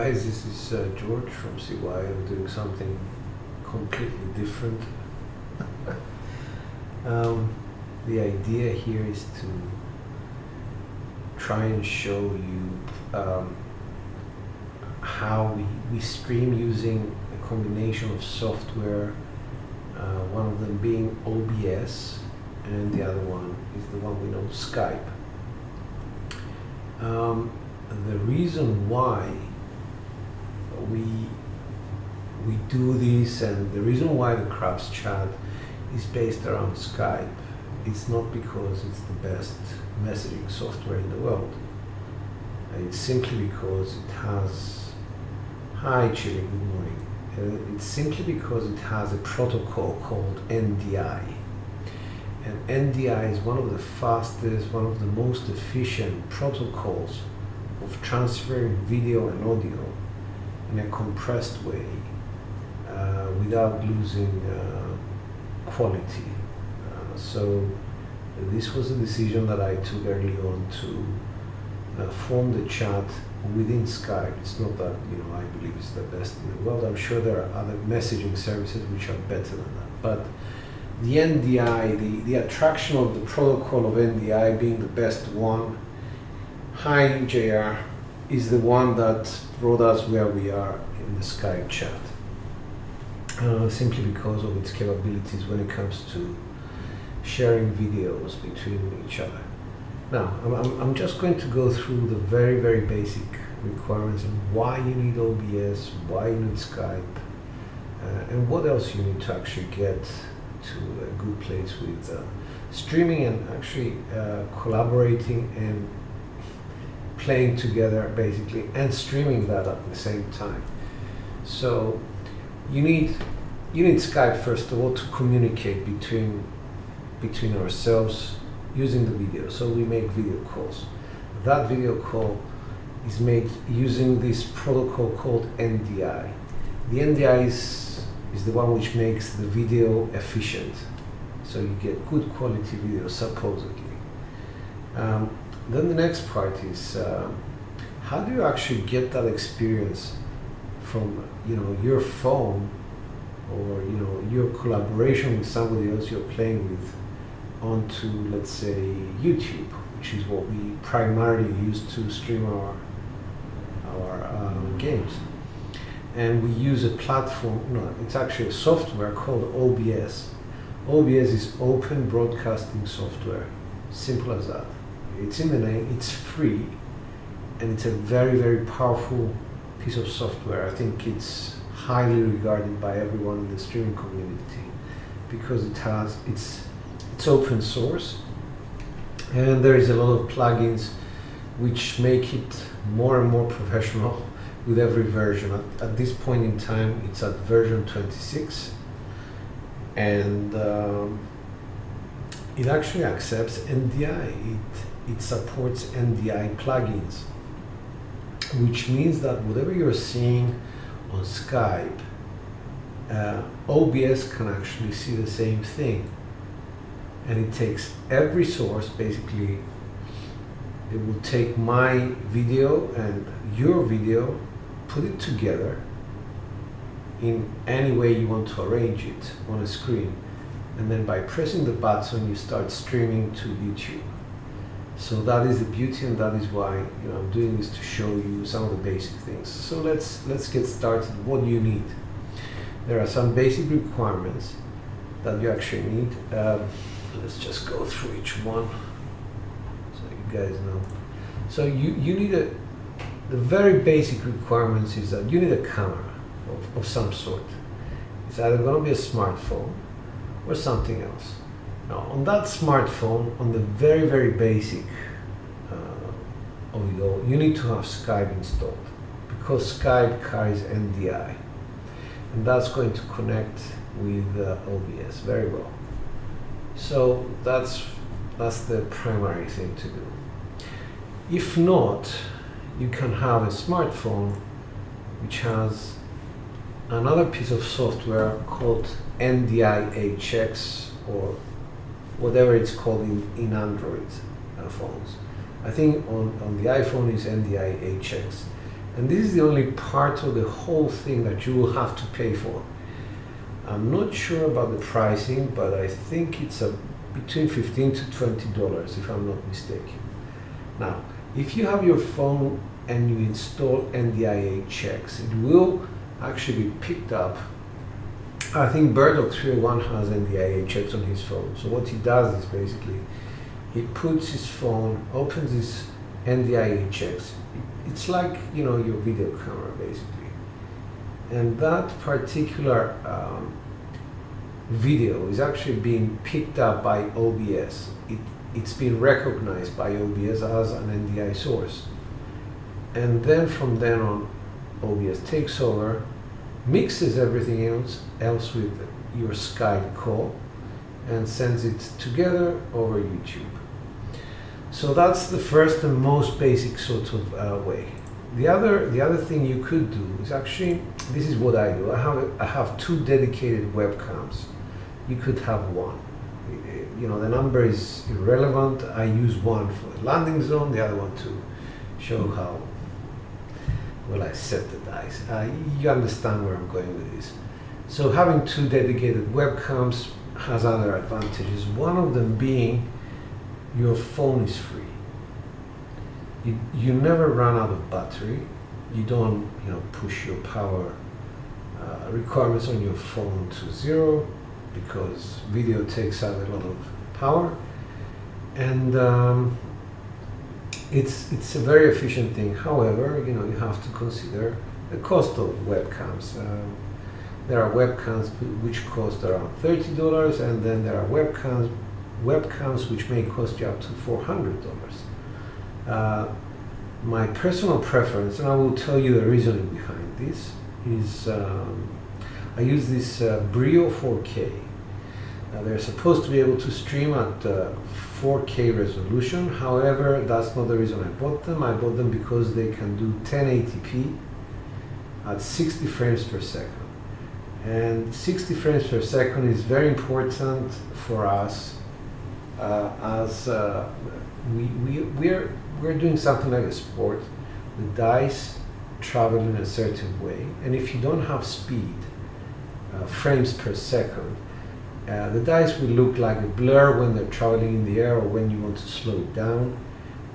guys, this is George from CY. I'm doing something completely different. The idea here is to try and show you how we stream using a combination of software, one of them being OBS and the other one is the one we know, Skype. The reason why we do this and the reason why the Crafts chat is based around Skype is not because it's the best messaging software in the world. It's simply because it has, hi Chile, good morning. It's simply because it has a protocol called NDI. And NDI is one of the fastest, one of the most efficient protocols of transferring video and audio in a compressed way without losing quality. So this was a decision that I took early on to form the chat within Skype. It's not that I believe it's the best in the world. I'm sure there are other messaging services which are better than that. But the NDI, the attraction of the protocol of NDI being the best one, hi JR, is the one that brought us where we are in the Skype chat. Simply because of its capabilities when it comes to sharing videos between each other. Now, I'm just going to go through the very, very basic requirements and why you need OBS, why you need Skype, and what else you need to actually get to a good place with streaming and actually collaborating and playing together basically and streaming that at the same time. So you need Skype first of all to communicate between ourselves using the video. So we make video calls. That video call is made using this protocol called NDI. The NDI is the one which makes the video efficient. So you get good quality video supposedly. Then the next part is how do you actually get that experience from your phone or your collaboration with somebody else you're playing with onto, let's say, YouTube, which is what we primarily use to stream our games. And we use a platform, it's actually a software called OBS. OBS is Open Broadcasting Software, simple as that. It's in the name, it's free, and it's a very, very powerful piece of software. I think it's highly regarded by everyone in the streaming community because it's open source, and there is a lot of plugins which make it more and more professional with every version. At this point in time, it's at version 26, and it actually accepts NDI. It supports NDI plugins, which means that whatever you're seeing on Skype, OBS can actually see the same thing. And it takes every source, basically, it will take my video and your video, put it together in any way you want to arrange it on a screen. And then by pressing the button, you start streaming to YouTube. So that is the beauty, and that is why I'm doing this, to show you some of the basic things. So let's get started. What do you need? There are some basic requirements that you actually need. Let's just go through each one so you guys know. So you need the very basic requirements is that you need a camera of some sort. It's either going to be a smartphone or something else. Now on that smartphone, on the very, very basic of it all, you need to have Skype installed because Skype carries NDI, and that's going to connect with OBS very well. So that's the primary thing to do. If not, you can have a smartphone which has another piece of software called NDI HX, or whatever it's called in Android phones. I think on the iPhone is NDI HX, And this is the only part of the whole thing that you will have to pay for. I'm not sure about the pricing, but I think it's between $15 to $20 if I'm not mistaken. Now, if you have your phone and you install NDIA checks, it will actually be picked up. I think Burdock 301 has NDIA checks on his phone. So what he does is basically he puts his phone, opens his NDIA checks. It's like, you know, your video camera basically. And that particular video is actually being picked up by OBS. It's been recognized by OBS as an NDI source. And then from then on, OBS takes over, mixes everything else with your Skype call, and sends it together over YouTube. So that's the first and most basic sort of way. The other thing you could do is actually, this is what I do. I have 2 dedicated webcams. You could have 1. You know, the number is irrelevant. I use one for the landing zone, the other one to show how well I set the dice. You understand where I'm going with this. So having 2 dedicated webcams has other advantages. One of them being your phone is free. You never run out of battery. You don't, you know, push your power requirements on your phone to 0 because video takes up a lot of power, and it's a very efficient thing. However, you know, you have to consider the cost of webcams. There are webcams which cost around $30, and then there are webcams which may cost you up to $400. My personal preference, and I will tell you the reasoning behind this, is I use this Brio 4K. They're supposed to be able to stream at 4K resolution. However, that's not the reason I bought them. I bought them because they can do 1080p at 60 frames per second. And 60 frames per second is very important for us as we're doing something like a sport. The dice travel in a certain way, and if you don't have speed, frames per second, the dice will look like a blur when they're traveling in the air or when you want to slow it down.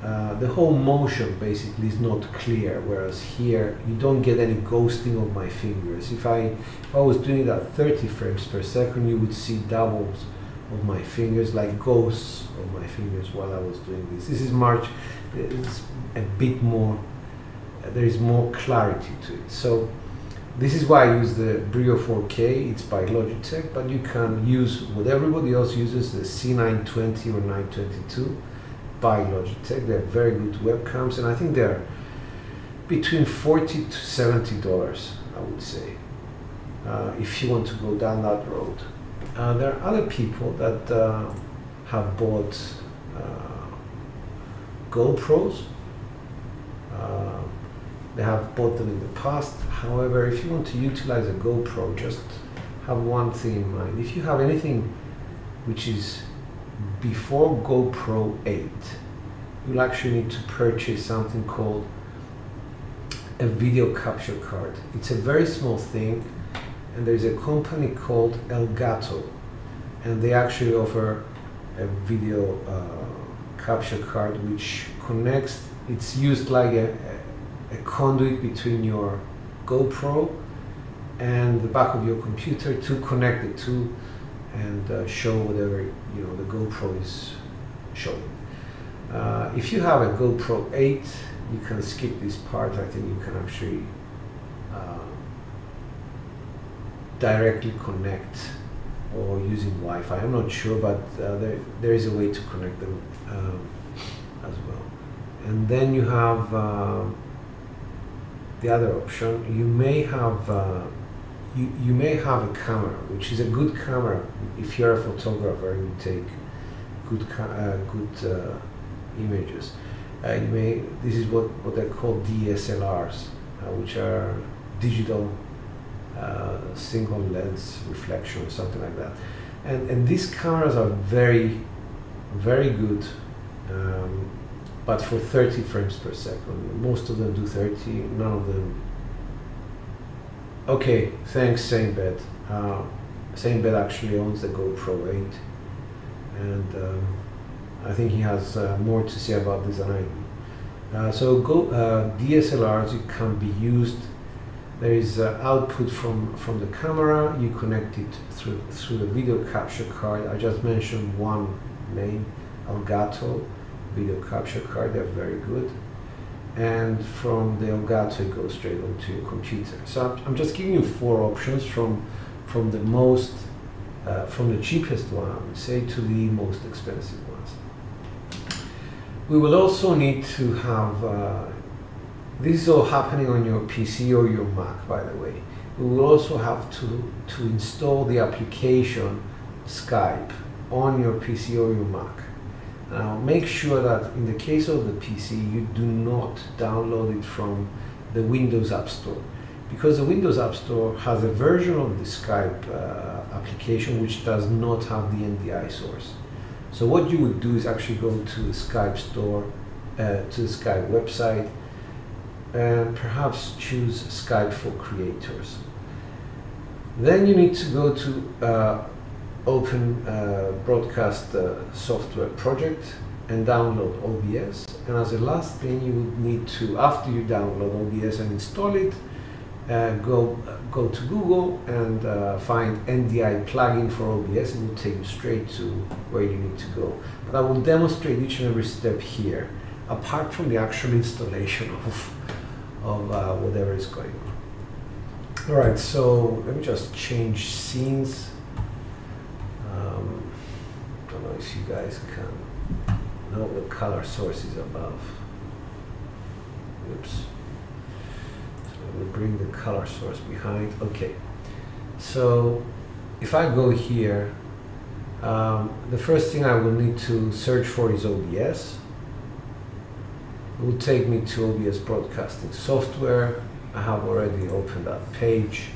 The whole motion basically is not clear, whereas here you don't get any ghosting of my fingers. If I was doing it at 30 frames per second, you would see doubles of my fingers, like ghosts of my fingers while I was doing this. This is it's a bit more, there is more clarity to it. So this is why I use the Brio 4K. It's by Logitech, but you can use what everybody else uses, the C920 or 922 by Logitech. They're very good webcams, and I think they're between $40 to $70, I would say, if you want to go down that road. There are other people that have bought GoPros. They have bought them in the past. However, if you want to utilize a GoPro, just have one thing in mind. If you have anything which is before GoPro 8, you'll actually need to purchase something called a video capture card. It's a very small thing, and there's a company called Elgato, and they actually offer a video capture card which connects. It's used like a conduit between your GoPro and the back of your computer to connect the two and show whatever the GoPro is showing. If you have a GoPro 8, you can skip this part. I think you can actually directly connect or using Wi-Fi. I'm not sure, but there is a way to connect them as well. And then you have the other option. You may have you may have a camera, which is a good camera if you're a photographer and you take good images. This is what they call DSLRs, which are digital single lens reflection or something like that. And these cameras are very, very good but for 30 frames per second. Most of them do 30, none of them. Okay, thanks SaneBet. SaneBet actually owns the GoPro 8, and I think he has more to say about this than I do. So DSLRs, it can be used. There is output from the camera. You connect it through the video capture card. I just mentioned one name, Elgato video capture card. They're very good. And from the Elgato, it goes straight onto your computer. So I'm just giving you 4 options from the most, from the cheapest one, I would say, to the most expensive ones. We will also need to have, this is all happening on your PC or your Mac, by the way. We will also have to install the application Skype on your PC or your Mac. Now, make sure that in the case of the PC, you do not download it from the Windows App Store, because the Windows App Store has a version of the Skype application which does not have the NDI source. So what you would do is actually go to the Skype store, to the Skype website, and perhaps choose Skype for Creators. Then you need to go to open broadcast software project and download OBS. And as a last thing, you would need to, after you download OBS and install it, go to Google and find NDI plugin for OBS, and it will take you straight to where you need to go. But I will demonstrate each and every step here, apart from the actual installation of whatever is going on. All right, so let me just change scenes. Don't know if you guys can know the color source is above. Oops. So we'll bring the color source behind. Okay. So if I go here, the first thing I will need to search for is OBS. It will take me to OBS broadcasting software. I have already opened that page.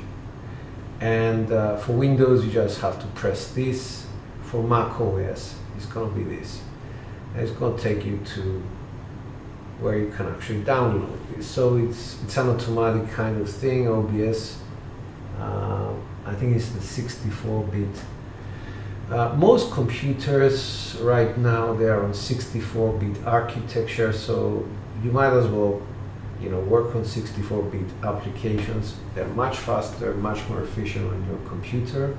And for Windows, you just have to press this. For Mac OS, it's going to be this. And it's going to take you to where you can actually download this. So it's an automatic kind of thing, OBS. I think it's the 64-bit. Most computers right now, they are on 64-bit architecture, so you might as well work on 64-bit applications. They're much faster, much more efficient on your computer.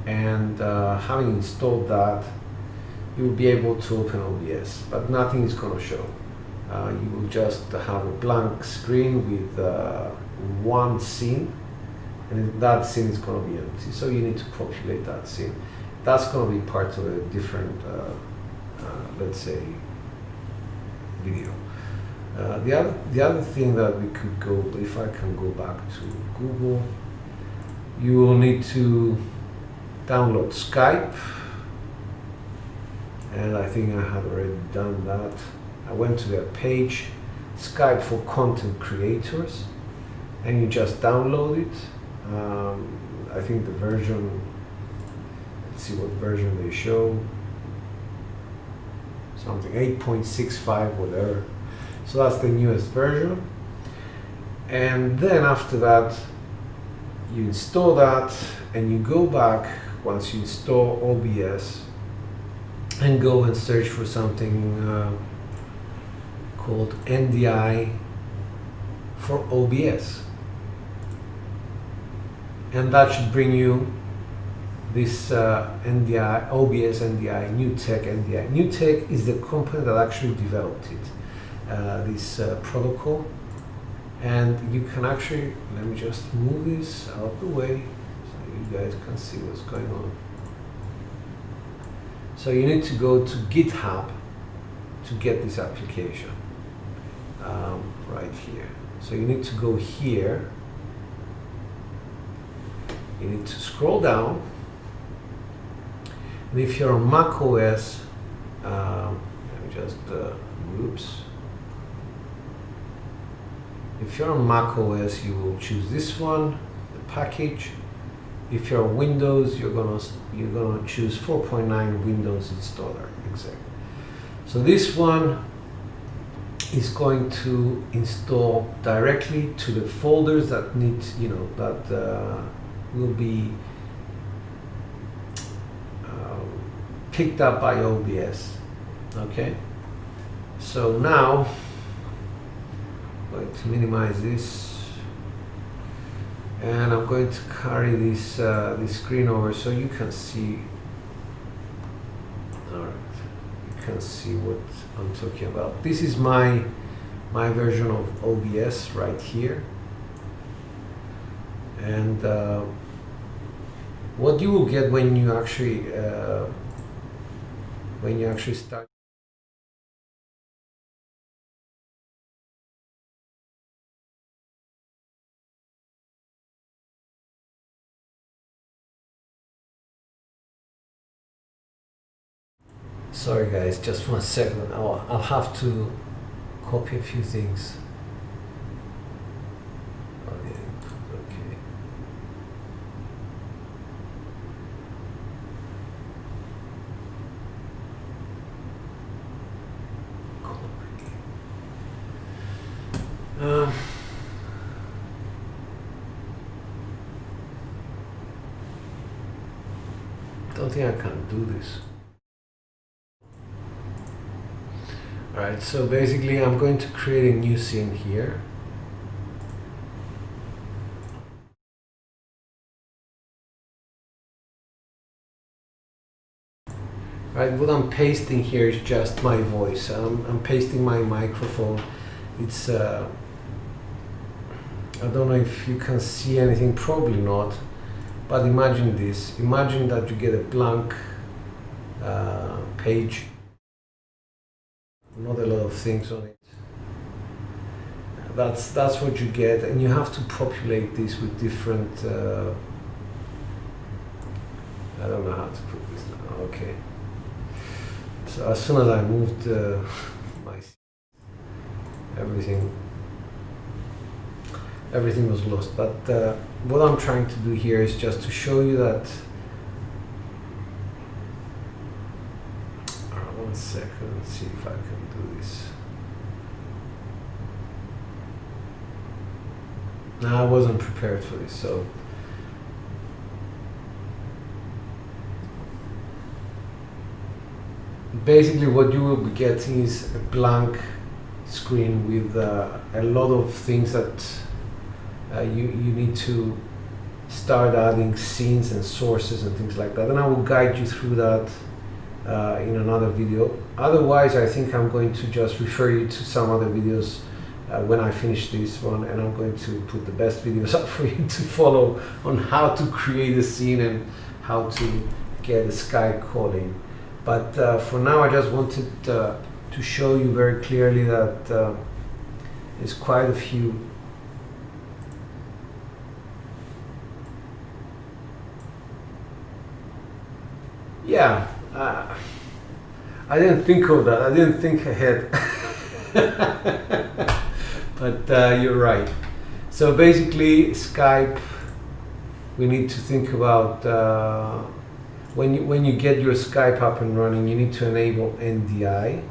Having installed that, you will be able to open OBS, but nothing is going to show. You will just have a blank screen with one scene, and that scene is going to be empty. So you need to populate that scene. That's going to be part of a different, let's say, video. The other thing that we could go, if I can go back to Google, you will need to download Skype, and I think I had already done that. I went to their page, Skype for Content Creators, and you just download it. I think the version, let's see what version they show, something 8.65 whatever. So that's the newest version. And then after that, you install that, and you go back once you install OBS and go and search for something called NDI for OBS. And that should bring you this NDI, OBS NDI, NewTek NDI. NewTek is the company that actually developed it, this protocol. And you can actually, let me just move this out of the way so you guys can see what's going on. So you need to go to GitHub to get this application, right here. So you need to go here. You need to scroll down. And if you're on Mac OS, let me just, oops. If you're on Mac OS, you will choose this one, the package. If you're on Windows, you're gonna choose 4.9 Windows installer, exactly. So this one is going to install directly to the folders that need, that will be picked up by OBS. Okay, so now I'm going to minimize this, and I'm going to carry this this screen over so you can see. All right, you can see what I'm talking about. This is my version of OBS right here, and what you will get when you actually start. Sorry guys, just 1 second. I'll have to copy a few things. Okay. Don't think I can do this. Alright, so basically I'm going to create a new scene here. Right, what I'm pasting here is just my voice. I'm pasting my microphone. It's I don't know if you can see anything, probably not, but imagine this. Imagine that you get a blank page, not a lot of things on it. That's what you get, and you have to populate this with different I don't know how to put this now. Okay, so as soon as I moved my everything was lost. But what I'm trying to do here is just to show you that. 1 second, let's see if I can do this. No, I wasn't prepared for this, so basically what you will be getting is a blank screen with a lot of things that you need to start adding scenes and sources and things like that, and I will guide you through that in another video. Otherwise, I think I'm going to just refer you to some other videos when I finish this one, and I'm going to put the best videos up for you to follow on how to create a scene and how to get a Skype call in. But for now, I just wanted to show you very clearly that there's quite a few I didn't think of that. I didn't think ahead. But you're right. So basically, Skype, we need to think about when you get your Skype up and running, you need to enable NDI,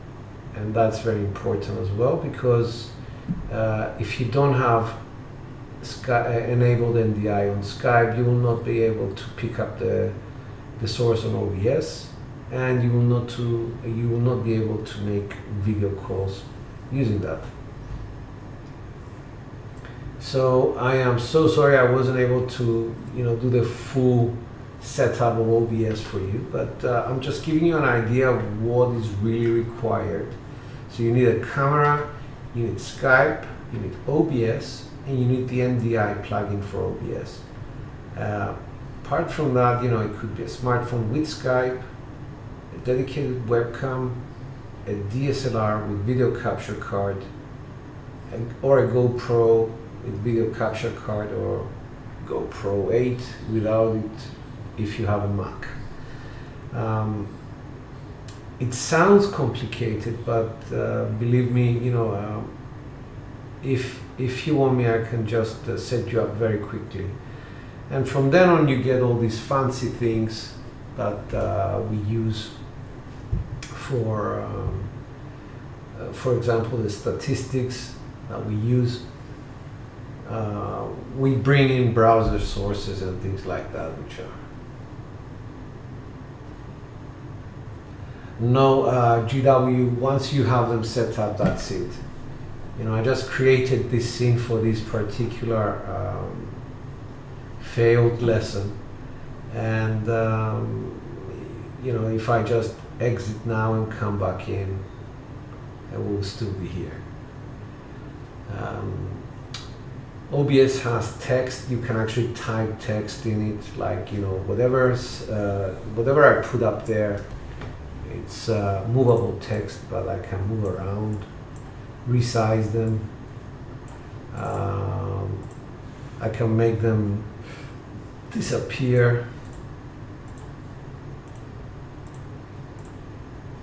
and that's very important as well, because if you don't have enabled NDI on Skype, you will not be able to pick up the source on OBS, and you will not be able to make video calls using that. So I am so sorry I wasn't able to do the full setup of OBS for you, but I'm just giving you an idea of what is really required. So you need a camera, you need Skype, you need OBS, and you need the NDI plugin for OBS. Apart from that, it could be a smartphone with Skype, a dedicated webcam, a DSLR with video capture card, or a GoPro with video capture card, or GoPro 8 without it if you have a Mac. It sounds complicated, but believe me, if you want me, I can just set you up very quickly. And from then on, you get all these fancy things that we use for For example, the statistics that we use, we bring in browser sources and things like that, which are no GW. Once you have them set up, that's it. I just created this scene for this particular failed lesson, and if I just exit now and come back in, it will still be here. OBS has text. You can actually type text in it, like whatever I put up there. It's movable text, but I can move around, resize them. I can make them disappear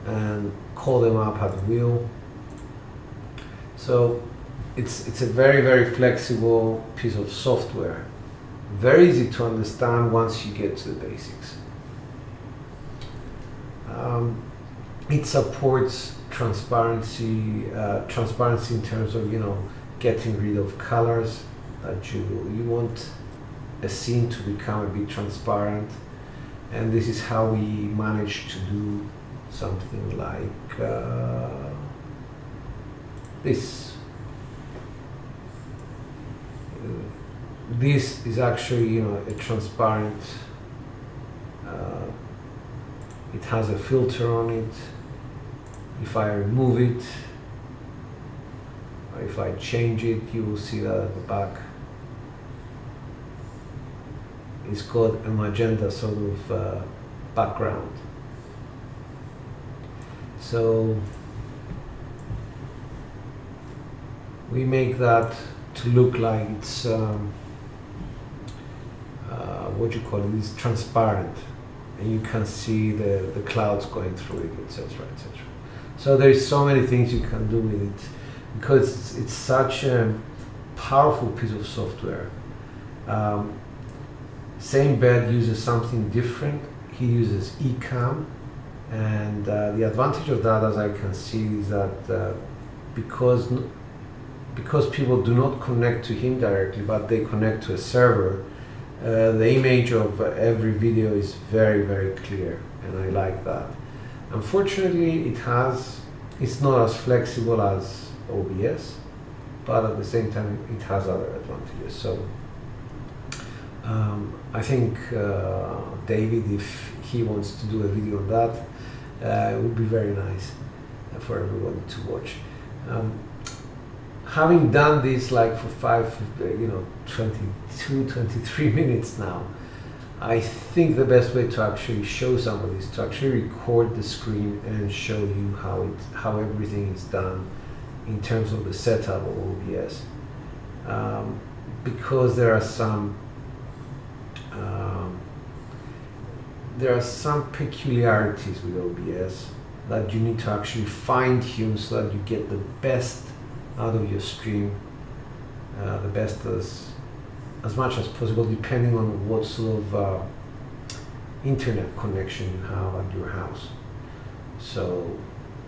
and call them up at will. So it's a very, very flexible piece of software. Very easy to understand once you get to the basics. It supports transparency in terms of getting rid of colors. That you want a scene to become a bit transparent, and this is how we managed to do something like this. This is actually a transparent. It has a filter on it. If I remove it, or if I change it, you will see that at the back. It's got a magenta sort of background. So we make that to look like it's what you call it, is transparent, and you can see the clouds going through it, etc., etc. So there's so many things you can do with it, because it's such a powerful piece of software. Same bed uses something different. He uses eCam, and the advantage of that, as I can see, is that because people do not connect to him directly, but they connect to a server, the image of every video is very, very clear, and I like that. Unfortunately, it's not as flexible as OBS, but at the same time, it has other advantages. So I think David, if he wants to do a video on that, it would be very nice for everybody to watch. Having done this like for 22, 23 minutes now, I think the best way to actually show somebody is to actually record the screen and show you how everything is done in terms of the setup of OBS. Because there are some peculiarities with OBS that you need to actually fine-tune so that you get the best out of your stream, the best as much as possible, depending on what sort of internet connection you have at your house. So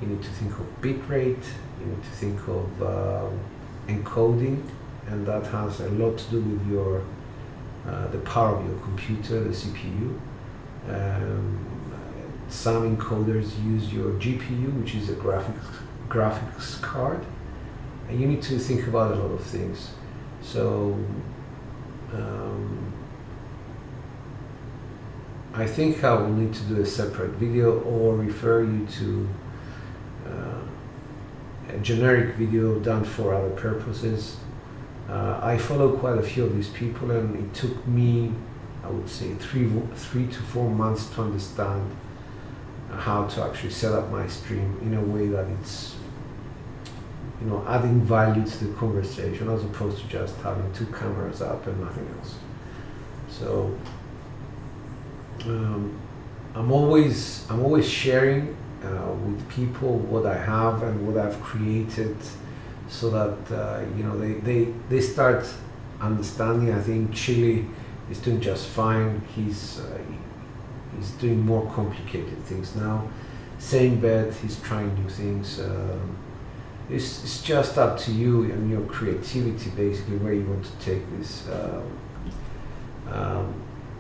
you need to think of bitrate, you need to think of encoding, and that has a lot to do with your the power of your computer, the CPU. Some encoders use your GPU, which is a graphics card, and you need to think about a lot of things. So I think I will need to do a separate video or refer you to a generic video done for other purposes. I follow quite a few of these people, and it took me, I would say, 3 to 4 months to understand how to actually set up my stream in a way that it's adding value to the conversation, as opposed to just having 2 cameras up and nothing else. So I'm always sharing with people what I have and what I've created, so that they start understanding. I think Chile is doing just fine. He's doing more complicated things now. Same bed, he's trying new things. it's just up to you and your creativity, basically, where you want to take this.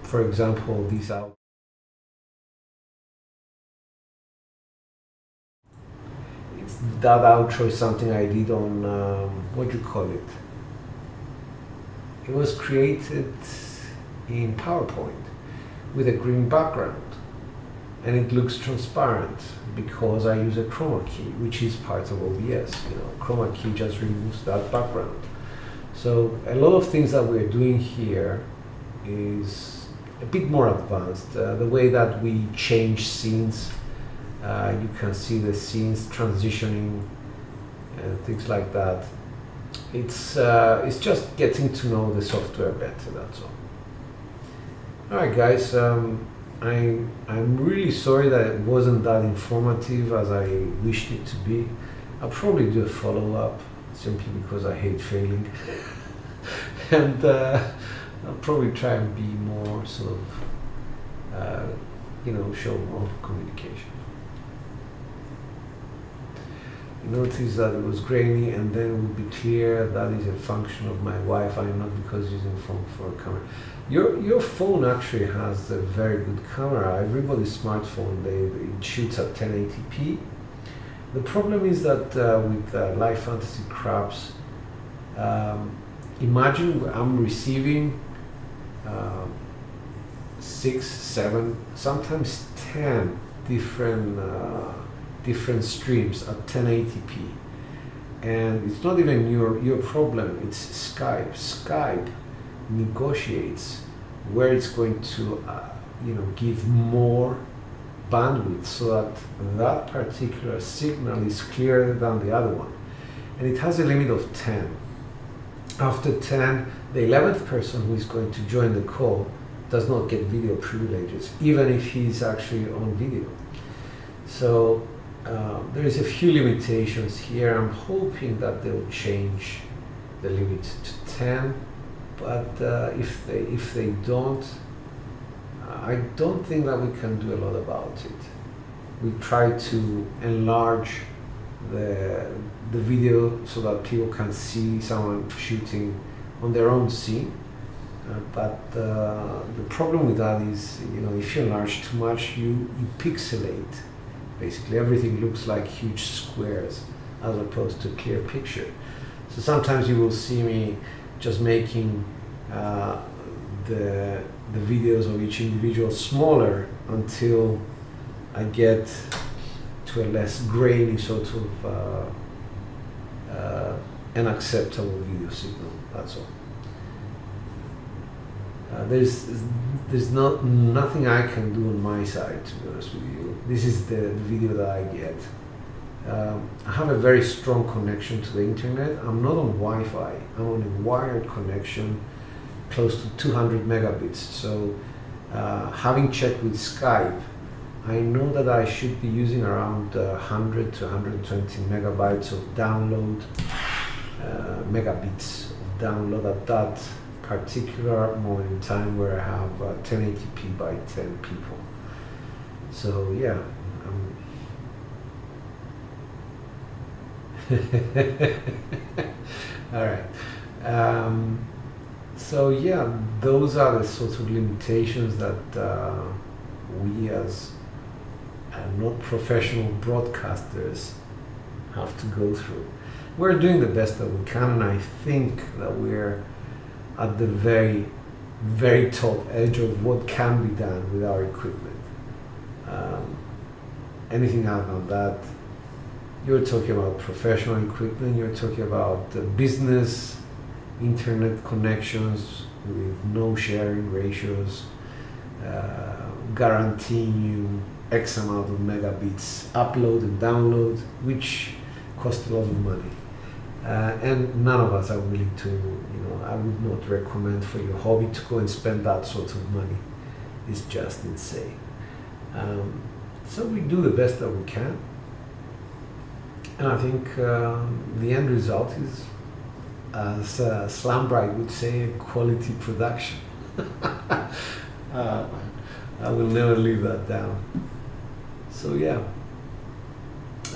For example, these out. That outro is something I did on what do you call it? It was created in PowerPoint with a green background, and it looks transparent because I use a chroma key, which is part of OBS. Chroma key just removes that background. So a lot of things that we're doing here is a bit more advanced. The way that we change scenes, you can see the scenes transitioning and things like that. It's just getting to know the software better, that's all. Alright guys, I'm really sorry that it wasn't that informative as I wished it to be. I'll probably do a follow-up simply because I hate failing. And I'll probably try and be more sort of, show more communication. Notice that it was grainy and then it would be clear. That is a function of my Wi-Fi, not because using phone for a camera. Your phone actually has a very good camera. Everybody's smartphone, it shoots at 1080p. The problem is that with Live Fantasy Crabs, imagine I'm receiving 6, 7, sometimes 10 different streams at 1080p, and it's not even your problem, it's Skype. Skype negotiates where it's going to give more bandwidth so that particular signal is clearer than the other one, and it has a limit of 10. After 10, the 11th person who is going to join the call does not get video privileges, even if he's actually on video. So there is a few limitations here. I'm hoping that they'll change the limit to 10, but if they don't, I don't think that we can do a lot about it. We try to enlarge the video so that people can see someone shooting on their own scene, but the problem with that is, if you enlarge too much, you pixelate. Basically, everything looks like huge squares as opposed to a clear picture. So sometimes you will see me just making the videos of each individual smaller until I get to a less grainy sort of an acceptable video signal. That's all. There's nothing I can do on my side, to be honest with you. This is the video that I get. I have a very strong connection to the internet. I'm not on Wi-Fi. I'm on a wired connection close to 200 megabits. So having checked with Skype, I know that I should be using around 100 to 120 megabytes of download, megabits of download at that particular moment in time where I have 1080p by 10 people. So yeah, all right. So yeah, those are the sorts of limitations that we as not professional broadcasters have to go through. We're doing the best that we can, and I think that we're at the very, very top edge of what can be done with our equipment. Anything other than that, you're talking about professional equipment, you're talking about business internet connections with no sharing ratios, guaranteeing you X amount of megabits upload and download, which cost a lot of money. And none of us are willing to, I would not recommend for your hobby to go and spend that sort of money. It's just insane. So we do the best that we can. And I think the end result is, as Slam Bright would say, quality production. I will never leave that down. So yeah,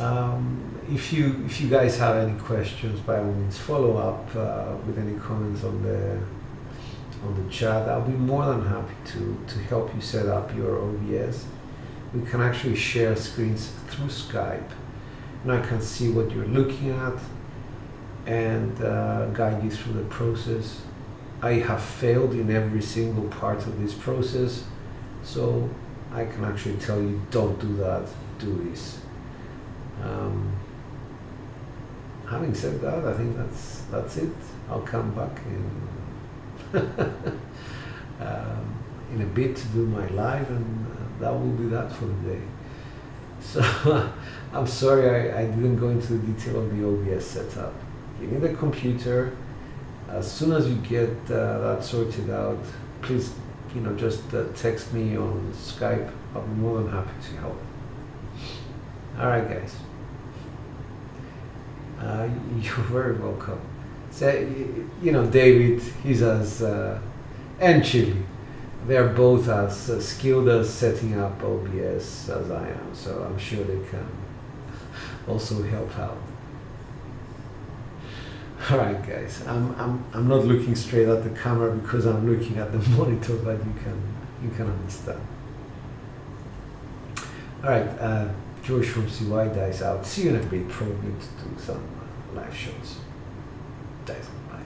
If you guys have any questions, by all means follow up with any comments on the chat. I'll be more than happy to help you set up your OBS. We can actually share screens through Skype, and I can see what you're looking at and guide you through the process. I have failed in every single part of this process, so I can actually tell you, don't do that, do this. Having said that, I think that's it. I'll come back in a bit to do my live, and that will be that for the day. So I'm sorry I didn't go into the detail of the OBS setup. You need a computer. As soon as you get that sorted out, please, just text me on Skype. I'll be more than happy to help. All right, guys. You're very welcome. So, David, he's and Chili, they're both as skilled as setting up OBS as I am, so I'm sure they can also help out. All right, guys. I'm not looking straight at the camera because I'm looking at the monitor, but you can understand. All right. George from CY dies out. See you in a bit, probably to do some live shows. Dies out.